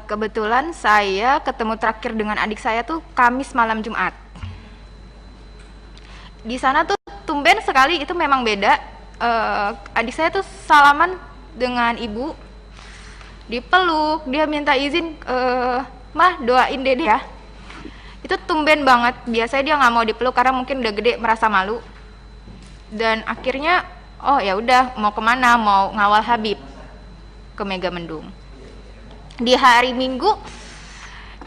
Kebetulan saya ketemu terakhir dengan adik saya tuh Kamis malam Jumat. Di sana tuh tumben sekali, itu memang beda. Adik saya tuh salaman dengan ibu, dipeluk, dia minta izin, mah doain dede ya. Itu tumben banget. Biasanya dia nggak mau dipeluk karena mungkin udah gede, merasa malu. Dan akhirnya, oh ya udah, mau kemana? Mau ngawal Habib ke Megamendung. Di hari Minggu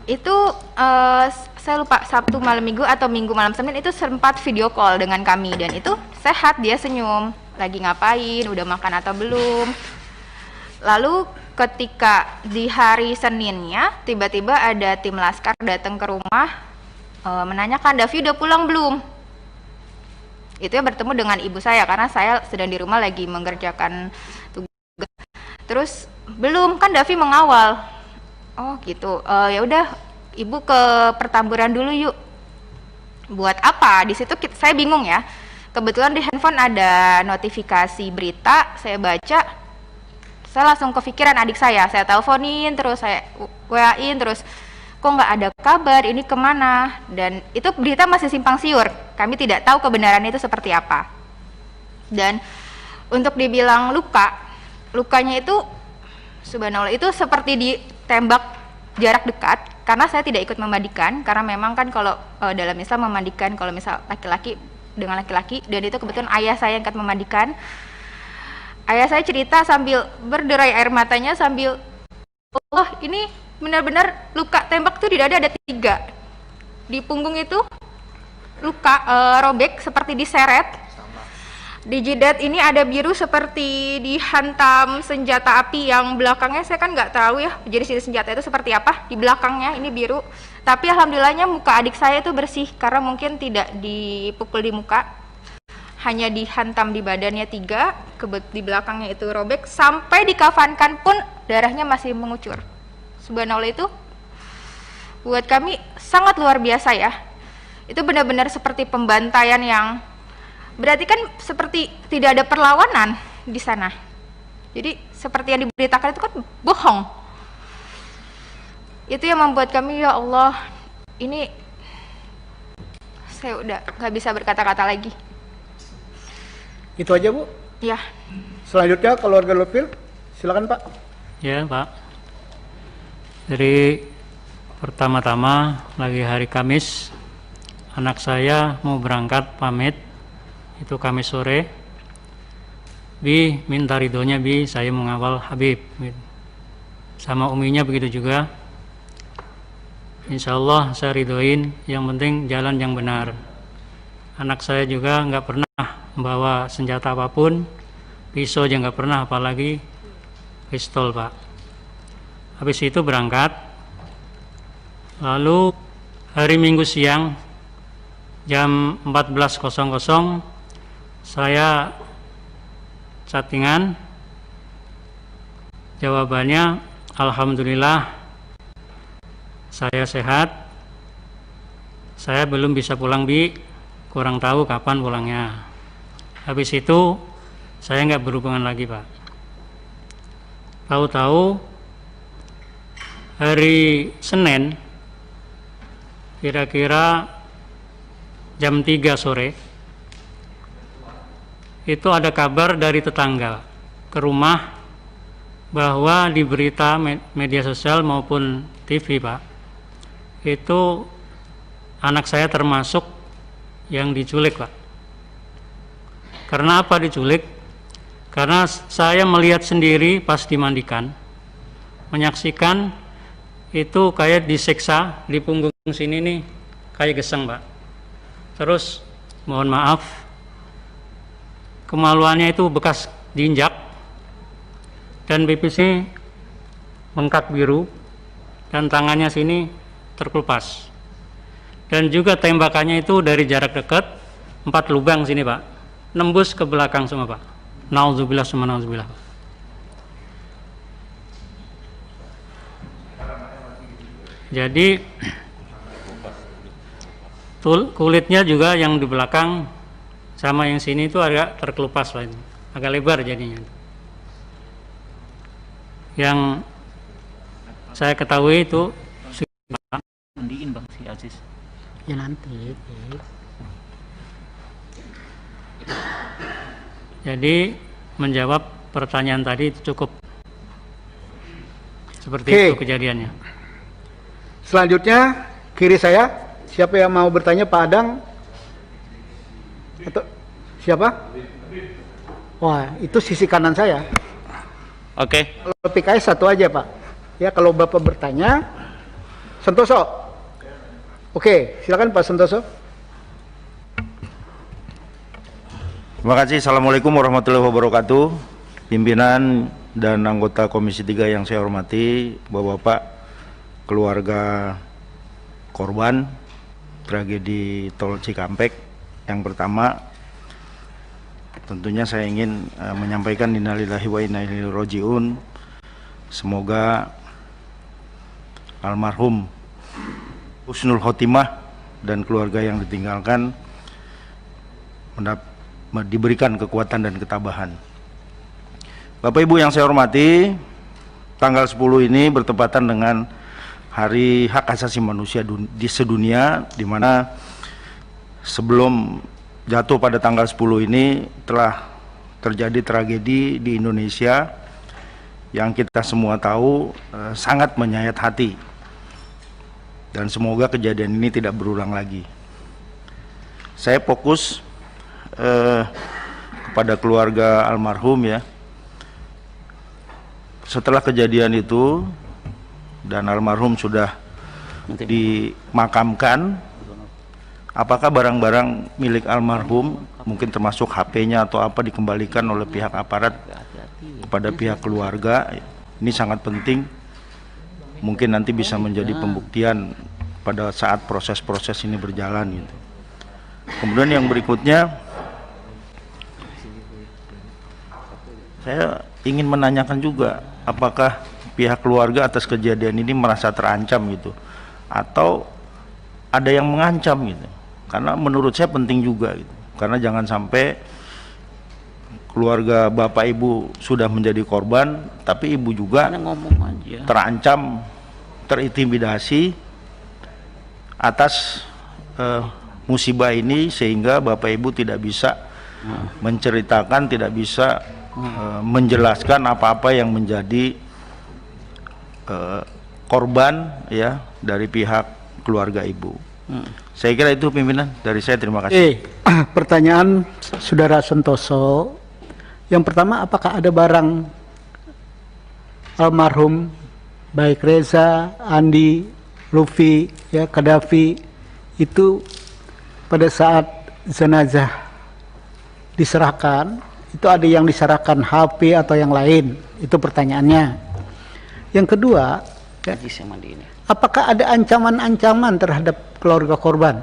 itu saya lupa Sabtu malam Minggu atau Minggu malam Senin itu sempat video call dengan kami, dan itu sehat, dia senyum, lagi ngapain, udah makan atau belum. Lalu ketika di hari Seninnya tiba-tiba ada tim laskar datang ke rumah, menanyakan Davi udah pulang belum. Itu ya bertemu dengan ibu saya karena saya sedang di rumah lagi mengerjakan tugas. Terus belum, kan Davi mengawal. Oh gitu. Ya udah, ibu ke pertamburan dulu yuk. Buat apa? Di situ saya bingung ya. Kebetulan di handphone ada notifikasi berita, saya baca. Saya langsung kepikiran adik saya teleponin, terus saya WA-in, terus kok nggak ada kabar, ini kemana? Dan itu berita masih simpang siur. Kami tidak tahu kebenarannya itu seperti apa. Dan untuk dibilang lukanya itu subhanallah itu seperti ditembak jarak dekat, karena saya tidak ikut memandikan, karena memang kan kalau dalam Islam memandikan kalau misal laki-laki dengan laki-laki, dan itu kebetulan ayah saya yang akan memandikan. Ayah saya cerita sambil berderai air matanya, sambil, oh ini benar-benar luka tembak tuh di dada ada 3, di punggung itu luka robek seperti diseret. Di jidat ini ada biru seperti dihantam senjata api, yang belakangnya saya kan nggak tahu ya jenis senjata itu seperti apa. Di belakangnya ini biru, tapi alhamdulillahnya muka adik saya itu bersih karena mungkin tidak dipukul di muka, hanya dihantam di badannya 3, di belakangnya itu robek. Sampai dikafankan pun darahnya masih mengucur. Subhanallah, itu buat kami sangat luar biasa ya. Itu benar-benar seperti pembantaian, yang berarti kan seperti tidak ada perlawanan di sana. Jadi seperti yang diberitakan itu kan bohong. Itu yang membuat kami, ya Allah, ini saya udah nggak bisa berkata-kata lagi. Itu aja, Bu? Ya. Selanjutnya keluarga Lutfil, silakan Pak. Ya Pak. Jadi pertama-tama lagi hari Kamis, anak saya mau berangkat pamit. Itu Kamis sore, Bi minta ridhonya Bi, saya mengawal Habib, sama uminya begitu juga. Insya Allah saya ridhoin, yang penting jalan yang benar. Anak saya juga nggak pernah membawa senjata apapun, pisau aja nggak pernah, apalagi pistol Pak. Habis itu berangkat. Lalu hari Minggu siang jam 14.00 saya chattingan, jawabannya alhamdulillah saya sehat, saya belum bisa pulang Bi, kurang tahu kapan pulangnya. Habis itu saya nggak berhubungan lagi Pak. Tahu-tahu hari Senin kira-kira jam 3 sore itu ada kabar dari tetangga ke rumah bahwa di berita media sosial maupun TV Pak, itu anak saya termasuk yang diculik Pak. Karena apa diculik? Karena saya melihat sendiri pas dimandikan, menyaksikan itu kayak disiksa di punggung sini nih, kayak geseng Pak. Terus mohon maaf, kemaluannya itu bekas diinjak, dan pipisnya bengkak biru, dan tangannya sini terkelupas. Dan juga tembakannya itu dari jarak dekat, 4 lubang sini Pak, nembus ke belakang semua Pak. Nauzubillah summa nauzubillah. Jadi kulitnya juga yang di belakang sama yang sini itu agak terkelupas Pak, agak lebar jadinya. Yang saya ketahui itu Mandiin Bang si Aziz. Ya nanti. jadi menjawab pertanyaan tadi itu cukup. Seperti Oke. itu kejadiannya. Selanjutnya kiri saya, siapa yang mau bertanya, Pak Adang? Atau siapa? Wah, itu sisi kanan saya. Oke. Kalau PKS satu aja, Pak. Ya, kalau Bapak bertanya, Sentoso. Oke, silakan Pak Sentoso. Terima kasih. Assalamualaikum warahmatullahi wabarakatuh. Pimpinan dan anggota Komisi 3 yang saya hormati, Bapak-bapak, keluarga korban tragedi Tol Cikampek. Yang pertama, tentunya saya ingin menyampaikan innalillahi wa inna ilaihi rajiun. Semoga almarhum husnul khotimah dan keluarga yang ditinggalkan diberikan kekuatan dan ketabahan. Bapak Ibu yang saya hormati, tanggal 10 ini bertepatan dengan Hari Hak Asasi Manusia di sedunia, di mana sebelum jatuh pada tanggal 10 ini telah terjadi tragedi di Indonesia yang kita semua tahu sangat menyayat hati, dan semoga kejadian ini tidak berulang lagi. Saya fokus kepada keluarga almarhum ya. Setelah kejadian itu dan almarhum sudah dimakamkan, apakah barang-barang milik almarhum, mungkin termasuk HP-nya atau apa, dikembalikan oleh pihak aparat kepada pihak keluarga? Ini sangat penting, mungkin nanti bisa menjadi pembuktian pada saat proses-proses ini berjalan gitu. Kemudian yang berikutnya, saya ingin menanyakan juga, apakah pihak keluarga atas kejadian ini merasa terancam gitu, atau ada yang mengancam gitu? Karena menurut saya penting juga gitu, karena jangan sampai keluarga bapak ibu sudah menjadi korban, tapi ibu juga terancam, terintimidasi atas musibah ini, sehingga bapak ibu tidak bisa menceritakan, tidak bisa menjelaskan apa-apa yang menjadi korban ya dari pihak keluarga ibu. Saya kira itu pimpinan dari saya, terima kasih. Pertanyaan Saudara Sentoso. Yang pertama, apakah ada barang almarhum baik Reza, Andi, Lufi, ya, Kadafi itu pada saat jenazah diserahkan, itu ada yang diserahkan HP atau yang lain? Itu pertanyaannya. Yang kedua, ya, apakah ada ancaman-ancaman terhadap keluarga korban,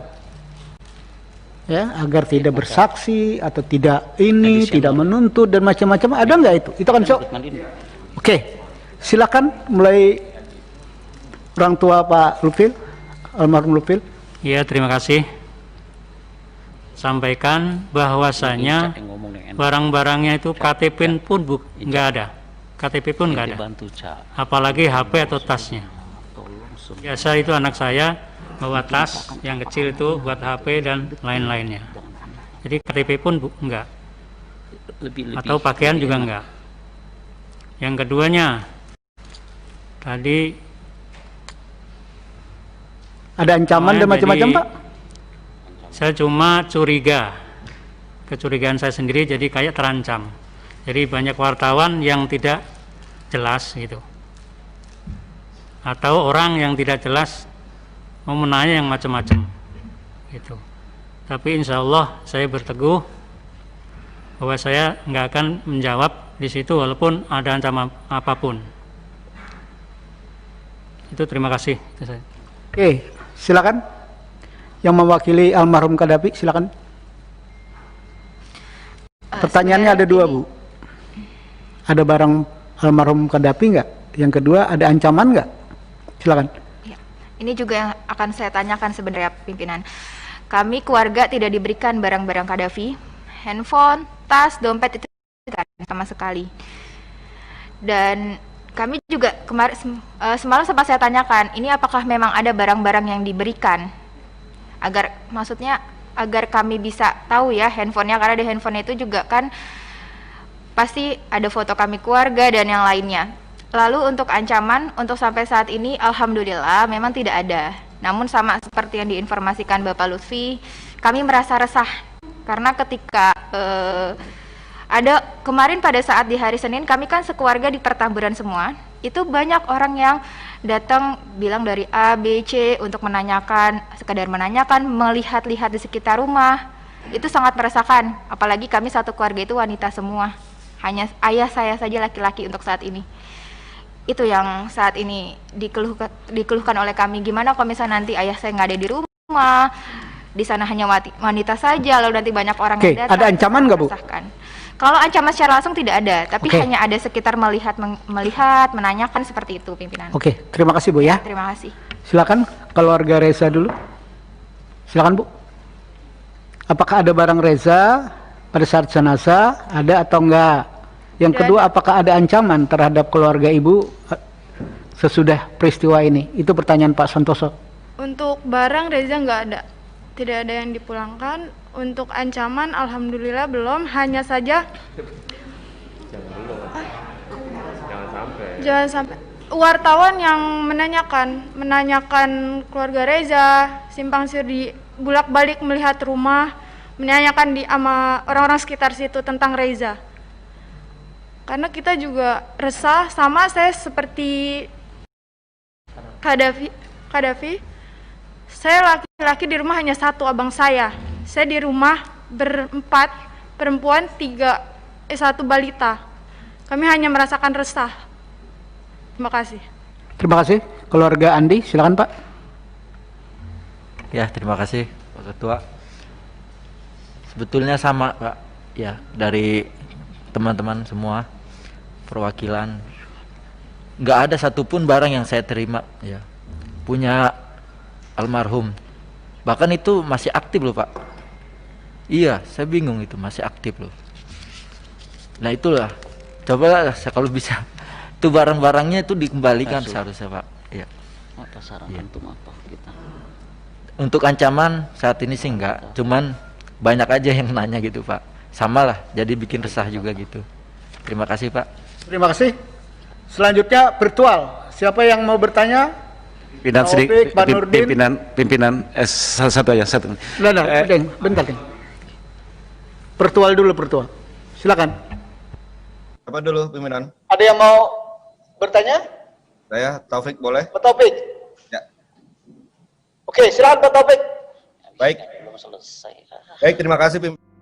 ya, agar tidak bersaksi atau tidak ini, tidak menuntut dan macam-macam? Ada nggak itu? Itu kan so. Oke, silakan mulai orang tua Pak Lufil, almarhum Lufil. Ya, terima kasih. Sampaikan bahwasanya barang-barangnya itu KTP pun nggak ada, KTP pun nggak ada, apalagi HP atau tasnya. Biasa itu anak saya bawa tas yang kecil itu buat HP dan lain-lainnya. Jadi KTP pun enggak, atau pakaian juga enggak. Yang keduanya tadi ada ancaman dan macam-macam, Pak? Saya cuma curiga, kecurigaan saya sendiri, jadi kayak terancam. Jadi banyak wartawan yang tidak jelas gitu, atau orang yang tidak jelas mau menanya yang macam-macam gitu. Tapi insya Allah saya berteguh bahwa saya nggak akan menjawab di situ walaupun ada ancaman apapun. Itu, terima kasih. Itu saya. Oke, silakan. Yang mewakili almarhum Kadafi, silakan. Pertanyaannya ada dua, Bu. Ada barang almarhum Kadafi nggak? Yang kedua, ada ancaman nggak? Silakan. Ya, ini juga yang akan saya tanyakan sebenarnya, pimpinan. Kami keluarga tidak diberikan barang-barang Kadafi, handphone, tas, dompet itu tidak ada sama sekali. Dan kami juga semalam sempat saya tanyakan, ini apakah memang ada barang-barang yang diberikan, maksudnya agar kami bisa tahu ya handphonenya, karena di handphone itu juga kan pasti ada foto kami keluarga dan yang lainnya. Lalu untuk ancaman, untuk sampai saat ini alhamdulillah memang tidak ada. Namun sama seperti yang diinformasikan Bapak Lutfi, kami merasa resah karena ketika ada kemarin pada saat di hari Senin, kami kan sekeluarga di Pertamburan semua, itu banyak orang yang datang bilang dari A, B, C untuk menanyakan, sekadar menanyakan, melihat-lihat di sekitar rumah. Itu sangat meresahkan, apalagi kami satu keluarga itu wanita semua, hanya ayah saya saja laki-laki untuk saat ini. Itu yang saat ini dikeluhkan oleh kami. Gimana kalau misalnya nanti ayah saya nggak ada di rumah, di sana hanya wanita saja, lalu nanti banyak orang yang datang. Ada ancaman nggak, Bu? Kalau ancaman secara langsung tidak ada, tapi hanya ada sekitar melihat, menanyakan seperti itu, pimpinan. Oke, terima kasih Bu ya. Terima kasih. Silakan keluarga Reza dulu. Silakan Bu. Apakah ada barang Reza pada saat jenazah, ada atau enggak? Yang kedua, apakah ada ancaman terhadap keluarga Ibu sesudah peristiwa ini? Itu pertanyaan Pak Santoso. Untuk barang Reza nggak ada, tidak ada yang dipulangkan. Untuk ancaman alhamdulillah belum, hanya saja jangan sampai wartawan yang menanyakan keluarga Reza, simpang siur di bolak-balik melihat rumah, menanyakan sama orang-orang sekitar situ tentang Reza. Karena kita juga resah, sama saya seperti Kadafi. Saya laki-laki di rumah hanya satu, abang saya. Saya di rumah berempat, perempuan 1 balita. Kami hanya merasakan resah. Terima kasih. Terima kasih. Keluarga Andi, silakan Pak. Ya, terima kasih Pak Ketua. Sebetulnya sama Pak, ya, dari teman-teman semua perwakilan, nggak ada satupun barang yang saya terima ya punya almarhum, bahkan itu masih aktif loh Pak. Iya, saya bingung, itu masih aktif loh. Nah itulah, coba kalau bisa itu barang-barangnya itu dikembalikan seharusnya Pak. Iya. Apa sarankan untuk apa kita? Untuk ancaman saat ini sih enggak, cuman banyak aja yang nanya gitu Pak. Sama lah, jadi bikin resah juga gitu. Terima kasih Pak. Terima kasih. Selanjutnya virtual. Siapa yang mau bertanya? Pimpinan satu aja satu. Bentar. Virtual dulu, virtual. Silakan. Apa dulu pimpinan? Ada yang mau bertanya? Saya Taufik, boleh? Pak Taufik. Ya. Oke, silakan Pak Taufik. Baik. Baik, terima kasih pimpinan.